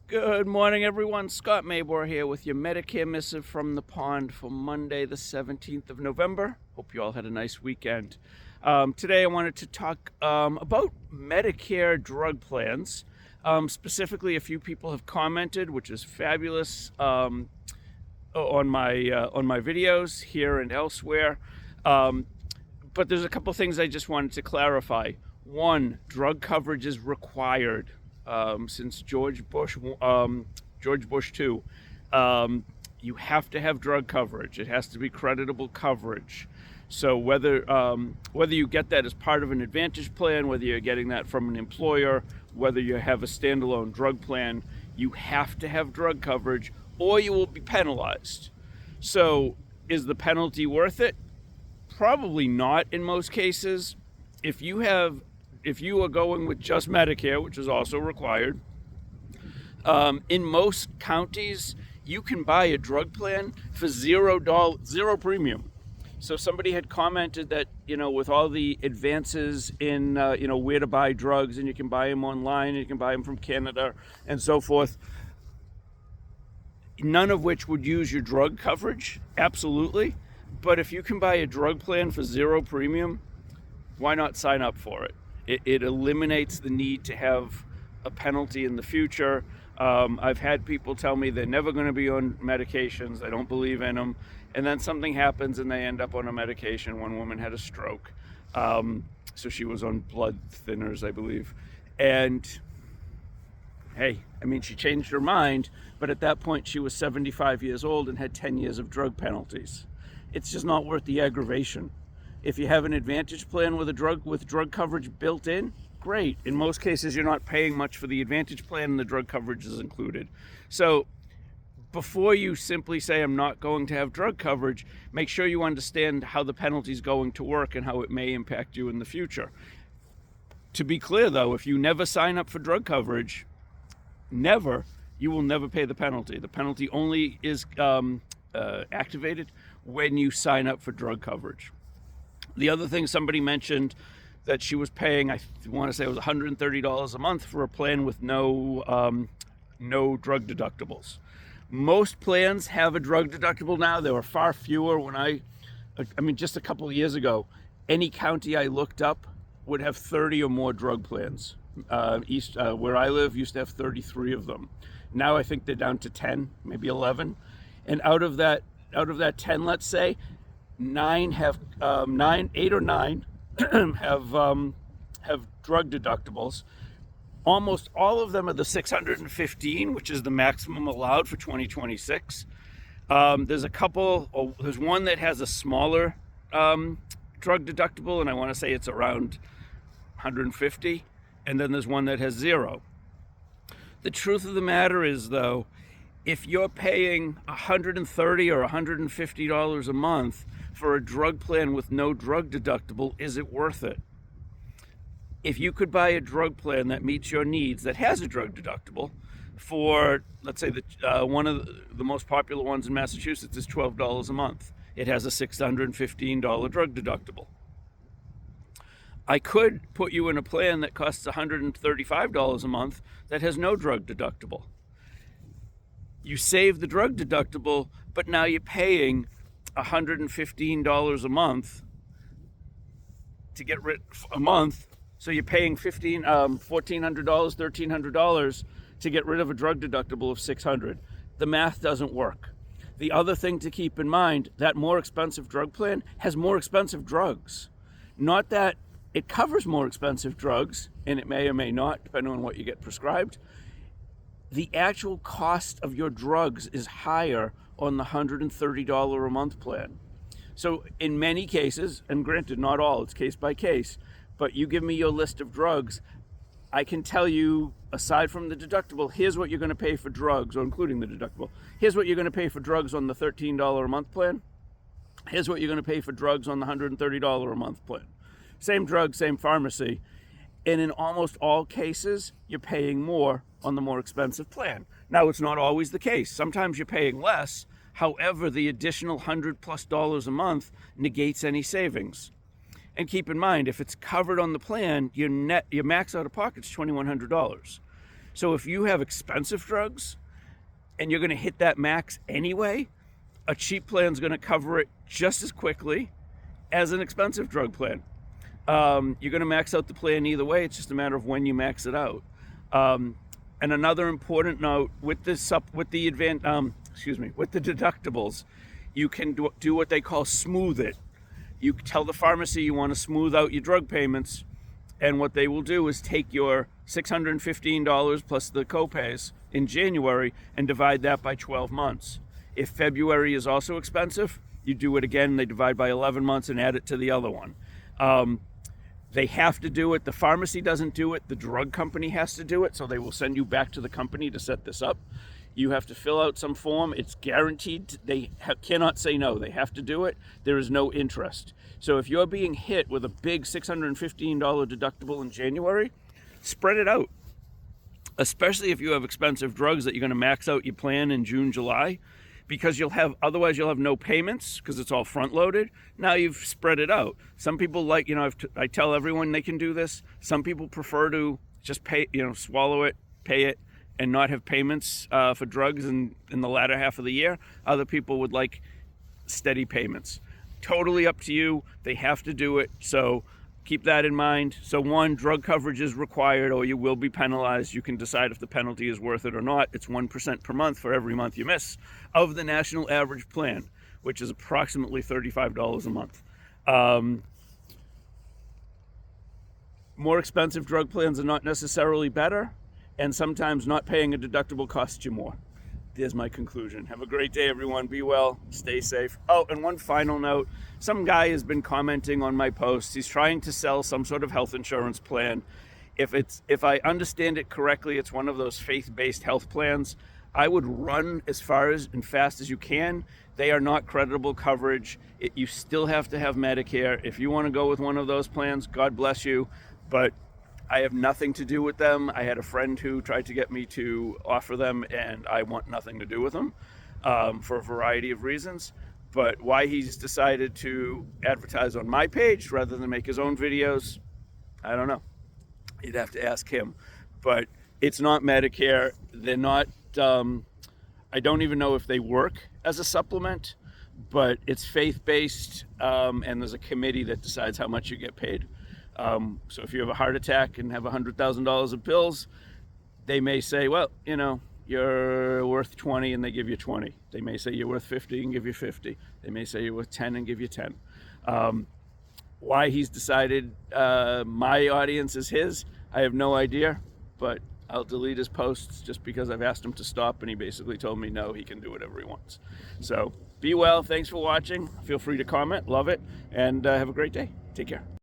Good morning, everyone. Scott Mabor here with your Medicare Missive from the pond for Monday, the 17th of November. Hope you all had a nice weekend. Today I wanted to talk about Medicare drug plans. Specifically, a few people have commented, which is fabulous, on my videos here and elsewhere. But there's a couple things I just wanted to clarify. One, drug coverage is required. Since George Bush II, you have to have drug coverage. It has to be creditable coverage. So whether you get that as part of an Advantage plan, whether you're getting that from an employer, whether you have a standalone drug plan, you have to have drug coverage or you will be penalized. So is the penalty worth it? Probably not in most cases. If you are going with just Medicare, which is also required, in most counties, you can buy a drug plan for zero premium. So somebody had commented that, with all the advances in, where to buy drugs, and you can buy them online, and you can buy them from Canada and so forth, none of which would use your drug coverage, absolutely. But if you can buy a drug plan for zero premium, why not sign up for it? It eliminates the need to have a penalty in the future. I've had people tell me they're never going to be on medications. They don't believe in them. And then something happens and they end up on a medication. One woman had a stroke. So she was on blood thinners, I believe. And hey, she changed her mind. But at that point, she was 75 years old and had 10 years of drug penalties. It's just not worth the aggravation. If you have an Advantage plan with drug coverage built in, great. In most cases, you're not paying much for the Advantage plan and the drug coverage is included. So before you simply say, I'm not going to have drug coverage, make sure you understand how the penalty is going to work and how it may impact you in the future. To be clear, though, if you never sign up for drug coverage, you will never pay the penalty. The penalty only is activated when you sign up for drug coverage. The other thing, somebody mentioned that she was paying, I want to say it was $130 a month for a plan with no drug deductibles. Most plans have a drug deductible now. There were far fewer when just a couple of years ago. Any county I looked up would have 30 or more drug plans. Where I live used to have 33 of them. Now I think they're down to 10, maybe 11. And out of that 10, let's say, 8 or 9 have drug deductibles. Almost all of them are the $615, which is the maximum allowed for 2026. There's one that has a smaller drug deductible, and I want to say it's around $150, and then there's one that has zero. The truth of the matter is, though, if you're paying $130 or $150 a month for a drug plan with no drug deductible, is it worth it? If you could buy a drug plan that meets your needs, that has a drug deductible, for, let's say, one of the most popular ones in Massachusetts is $12 a month. It has a $615 drug deductible. I could put you in a plan that costs $135 a month that has no drug deductible. You save the drug deductible, but now you're paying $115 a month to get rid a month. So you're paying $1,400, $1,300 to get rid of a drug deductible of $600. The math doesn't work. The other thing to keep in mind, that more expensive drug plan has more expensive drugs. Not that it covers more expensive drugs, and it may or may not, depending on what you get prescribed. The actual cost of your drugs is higher on the $130 a month plan. So in many cases, and granted not all, it's case by case, but you give me your list of drugs, I can tell you, aside from the deductible, here's what you're going to pay for drugs, or including the deductible. Here's what you're going to pay for drugs on the $13 a month plan. Here's what you're going to pay for drugs on the $130 a month plan. Same drug, same pharmacy. And in almost all cases, you're paying more on the more expensive plan. Now, it's not always the case. Sometimes you're paying less. However, the additional $100+ a month negates any savings. And keep in mind, if it's covered on the plan, your max out of pocket is $2,100. So if you have expensive drugs and you're going to hit that max anyway, a cheap plan is going to cover it just as quickly as an expensive drug plan. You're going to max out the plan either way. It's just a matter of when you max it out. And another important note with the deductibles, you can do what they call smooth it. You tell the pharmacy you want to smooth out your drug payments, and what they will do is take your $615 plus the copays in January and divide that by 12 months. If February is also expensive, you do it again, they divide by 11 months and add it to the other one. They have to do it. The pharmacy doesn't do it. The drug company has to do it, so they will send you back to the company to set this up. You have to fill out some form. It's guaranteed. They cannot say no. They have to do it. There is no interest. So if you're being hit with a big $615 deductible in January, spread it out. Especially if you have expensive drugs that you're going to max out your plan in June, July, because otherwise you'll have no payments because it's all front loaded. Now you've spread it out. Some people like, I tell everyone they can do this. Some people prefer to just pay, swallow it, pay it, and not have payments for drugs in the latter half of the year. Other people would like steady payments. Totally up to you. They have to do it. So keep that in mind. So one, drug coverage is required or you will be penalized. You can decide if the penalty is worth it or not. It's 1% per month for every month you miss of the national average plan, which is approximately $35 a month. More expensive drug plans are not necessarily better, and sometimes not paying a deductible costs you more. There's my conclusion. Have a great day, everyone. Be well, stay safe. Oh, and one final note. Some guy has been commenting on my posts. He's trying to sell some sort of health insurance plan. If I understand it correctly, it's one of those faith-based health plans. I would run as far as and fast as you can. They are not creditable coverage. You still have to have Medicare. If you want to go with one of those plans, God bless you. But I have nothing to do with them. I had a friend who tried to get me to offer them, and I want nothing to do with them for a variety of reasons. But why he's decided to advertise on my page rather than make his own videos, I don't know. You'd have to ask him. But it's not Medicare. They're not, I don't even know if they work as a supplement, but it's faith-based, and there's a committee that decides how much you get paid. So if you have a heart attack and have $100,000 of bills, they may say, well, you're worth 20 and they give you 20. They may say you're worth 50 and give you 50. They may say you're worth 10 and give you 10. Why he's decided my audience is his, I have no idea, but I'll delete his posts just because I've asked him to stop, and he basically told me no, he can do whatever he wants. So be well. Thanks for watching. Feel free to comment. Love it. And have a great day. Take care.